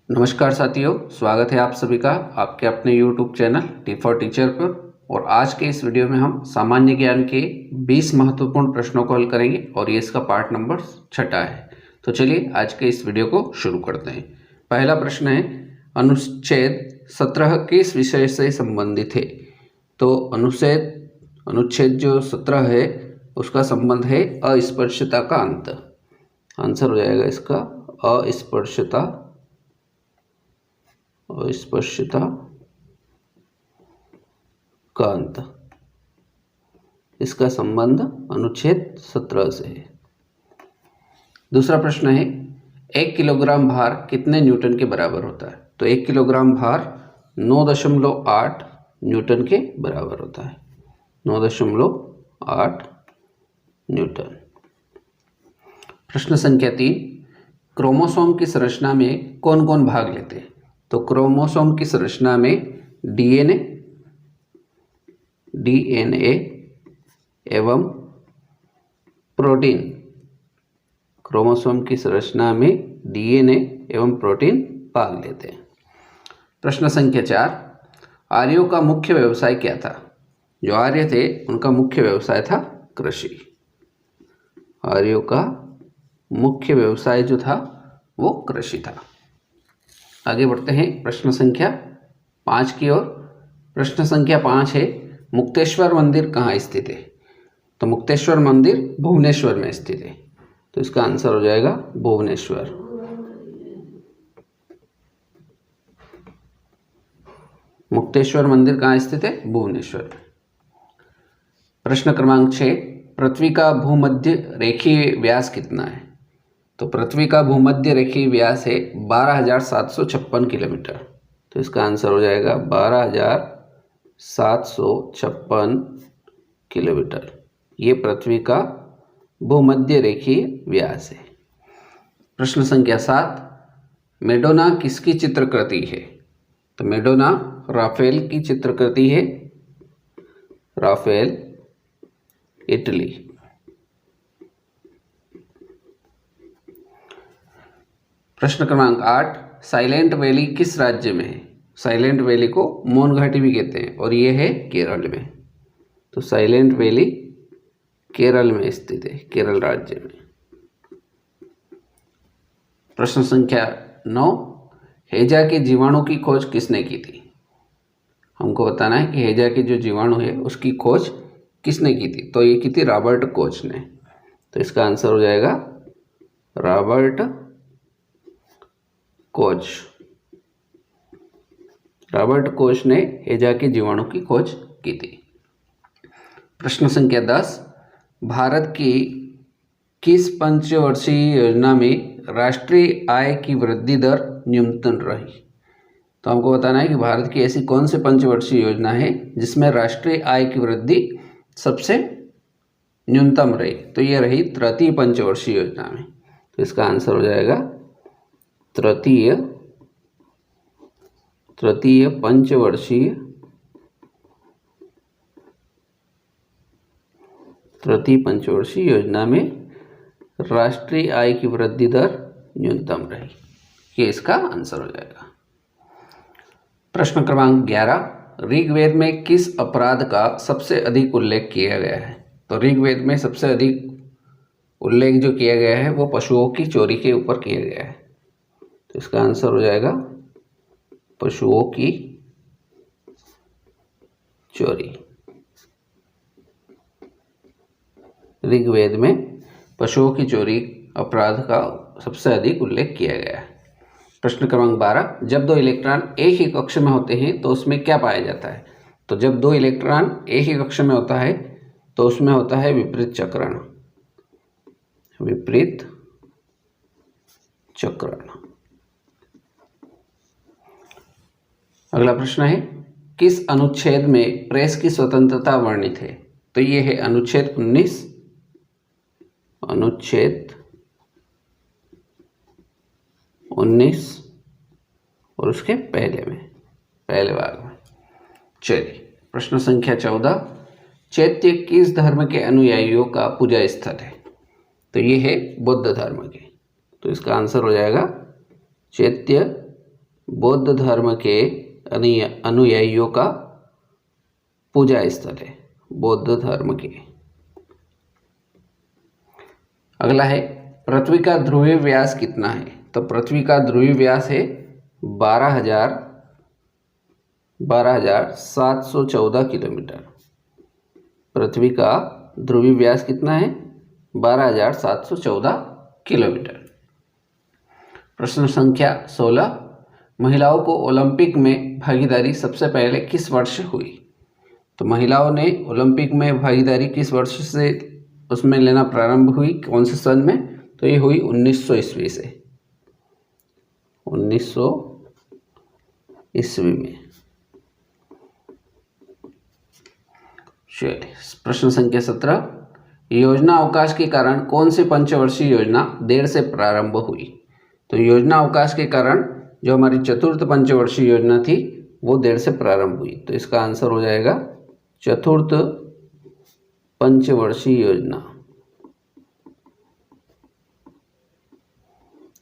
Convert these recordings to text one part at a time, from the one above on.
नमस्कार साथियों, स्वागत है आप सभी का आपके अपने YouTube channel T for teacher पर। और आज के इस वीडियो में हम सामान्य ज्ञान के 20 महत्वपूर्ण प्रश्नों को हल करेंगे और ये इसका पार्ट नंबर 6 है। तो चलिए आज के इस वीडियो को शुरू करते हैं। पहला प्रश्न है, अनुच्छेद 17 किस विषय से संबंधित है? तो अनुच्छेद जो 17 है उसका संबंध है अस्पृश्यता का अंत। आंसर हो जाएगा इसका अस्पृश्यता का अंत। इसका संबंध अनुच्छेद 17 से है। दूसरा प्रश्न है, 1 किलोग्राम भार कितने न्यूटन के बराबर होता है? तो 1 किलोग्राम भार 9.8 न्यूटन के बराबर होता है। 9.8 न्यूटन। प्रश्न संख्या 3, क्रोमोसोम की संरचना में कौन कौन भाग लेते हैं? तो क्रोमोसोम की संरचना में डीएनए एवं प्रोटीन। क्रोमोसोम की संरचना में डीएनए एवं प्रोटीन भाग लेते हैं। प्रश्न संख्या 4, आर्यों का मुख्य व्यवसाय क्या था? जो आर्य थे उनका मुख्य व्यवसाय था कृषि। आर्यों का मुख्य व्यवसाय जो था वो कृषि था। आगे बढ़ते हैं प्रश्न संख्या 5 की ओर। प्रश्न संख्या 5 है, मुक्तेश्वर मंदिर कहाँ स्थित है? तो मुक्तेश्वर मंदिर भुवनेश्वर में स्थित है। तो इसका आंसर हो जाएगा भुवनेश्वर। मुक्तेश्वर मंदिर कहाँ स्थित है? भुवनेश्वर में। प्रश्न क्रमांक 6, पृथ्वी का भूमध्य रेखीय व्यास कितना है? तो पृथ्वी का भूमध्य रेखीय व्यास है 12,756 किलोमीटर। तो इसका आंसर हो जाएगा 12,756 किलोमीटर। ये पृथ्वी का भूमध्य रेखीय व्यास है। प्रश्न संख्या 7, मैडोना किसकी चित्रकृति है? तो मैडोना राफेल की चित्रकृति है। Raphael, Italy. प्रश्न क्रमांक 8, साइलेंट वैली किस राज्य में है? साइलेंट वैली को मौन घाटी भी कहते हैं और ये है केरल में। तो साइलेंट वैली केरल में स्थित है, केरल राज्य में। प्रश्न संख्या 9, हैजा के जीवाणु की खोज किसने की थी? हमको बताना है कि हैजा के जो जीवाणु है उसकी खोज किसने की थी? तो ये की थी रॉबर्ट कोच ने। तो इसका आंसर हो जाएगा रॉबर्ट कोच। रॉबर्ट कोच ने हैजा के जीवाणु की खोज की थी। प्रश्न संख्या 10, भारत की किस पंचवर्षीय योजना में राष्ट्रीय आय की वृद्धि दर न्यूनतम रही? तो हमको बताना है कि भारत की ऐसी कौन सी पंचवर्षीय योजना है जिसमें राष्ट्रीय आय की वृद्धि सबसे न्यूनतम रही? तो ये रही तृतीय पंचवर्षीय योजना में। तो इसका आंसर हो जाएगा तृतीय पंचवर्षीय योजना में राष्ट्रीय आय की वृद्धि दर न्यूनतम रही। ये इसका आंसर हो जाएगा। प्रश्न क्रमांक 11, ऋग्वेद में किस अपराध का सबसे अधिक उल्लेख किया गया है? तो ऋग्वेद में सबसे अधिक उल्लेख जो किया गया है वो पशुओं की चोरी के ऊपर किया गया है। तो इसका आंसर हो जाएगा पशुओं की चोरी। ऋग्वेद में पशुओं की चोरी अपराध का सबसे अधिक उल्लेख किया गया है। प्रश्न क्रमांक 12, जब दो इलेक्ट्रॉन एक ही कक्ष में होते हैं तो उसमें क्या पाया जाता है? तो जब दो इलेक्ट्रॉन एक ही कक्ष में होता है तो उसमें होता है विपरीत चक्रण। विपरीत चक्रण। अगला प्रश्न है, किस अनुच्छेद में प्रेस की स्वतंत्रता वर्णित है? तो ये है अनुच्छेद 19। अनुच्छेद 19 और उसके पहले भाग में। चलिए प्रश्न संख्या 14, चैत्य किस धर्म के अनुयायियों का पूजा स्थल है? तो ये है बौद्ध धर्म के। तो इसका आंसर हो जाएगा चैत्य बौद्ध धर्म के अनुयायियों का पूजा स्थल है, बौद्ध धर्म के। अगला है पृथ्वी का ध्रुवीय व्यास कितना है? तो पृथ्वी का ध्रुवीय व्यास है 12,714 किलोमीटर। पृथ्वी का ध्रुवीय व्यास कितना है? 12,714 किलोमीटर। प्रश्न संख्या 16, महिलाओं को ओलंपिक में भागीदारी सबसे पहले किस वर्ष हुई? तो महिलाओं ने ओलंपिक में भागीदारी किस वर्ष से उसमें लेना प्रारंभ हुई, कौन से सन में? तो ये हुई 1900 ईस्वी से, 1900 ईस्वी में। चलिए प्रश्न संख्या 17, योजना अवकाश के कारण कौन सी पंचवर्षीय योजना देर से प्रारंभ हुई? तो योजना अवकाश के कारण जो हमारी चतुर्थ पंचवर्षीय योजना थी वो देर से प्रारंभ हुई। तो इसका आंसर हो जाएगा चतुर्थ पंचवर्षीय योजना।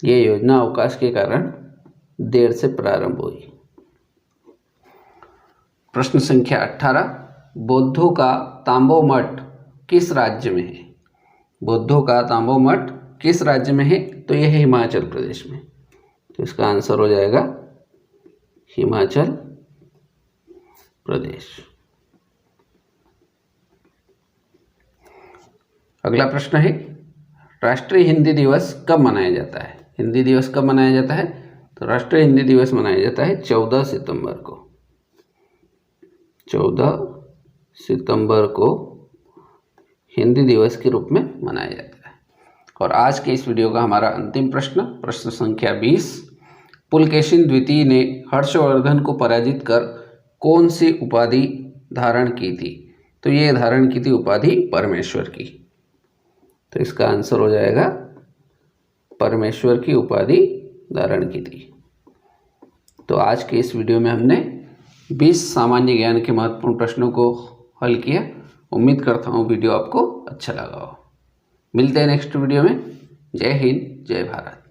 ये योजना अवकाश के कारण देर से प्रारंभ हुई। प्रश्न संख्या 18, बौद्धों का तांबो मठ किस राज्य में है? बौद्धों का तांबो मठ किस राज्य में है? तो यह है हिमाचल प्रदेश में। तो इसका आंसर हो जाएगा हिमाचल प्रदेश। अगला प्रश्न है राष्ट्रीय हिंदी दिवस कब मनाया जाता है? हिंदी दिवस कब मनाया जाता है? तो राष्ट्रीय हिंदी दिवस मनाया जाता है 14 सितंबर को। 14 सितंबर को हिंदी दिवस के रूप में मनाया जाता है। और आज के इस वीडियो का हमारा अंतिम प्रश्न, प्रश्न संख्या 20, पुलकेशिन द्वितीय ने हर्षवर्धन को पराजित कर कौन सी उपाधि धारण की थी? तो ये धारण की थी उपाधि परमेश्वर की। तो इसका आंसर हो जाएगा परमेश्वर की उपाधि धारण की थी। तो आज के इस वीडियो में हमने 20 सामान्य ज्ञान के महत्वपूर्ण प्रश्नों को हल किया। उम्मीद करता हूँ वीडियो आपको अच्छा लगा हो। मिलते हैं नेक्स्ट वीडियो में। जय हिंद, जय भारत।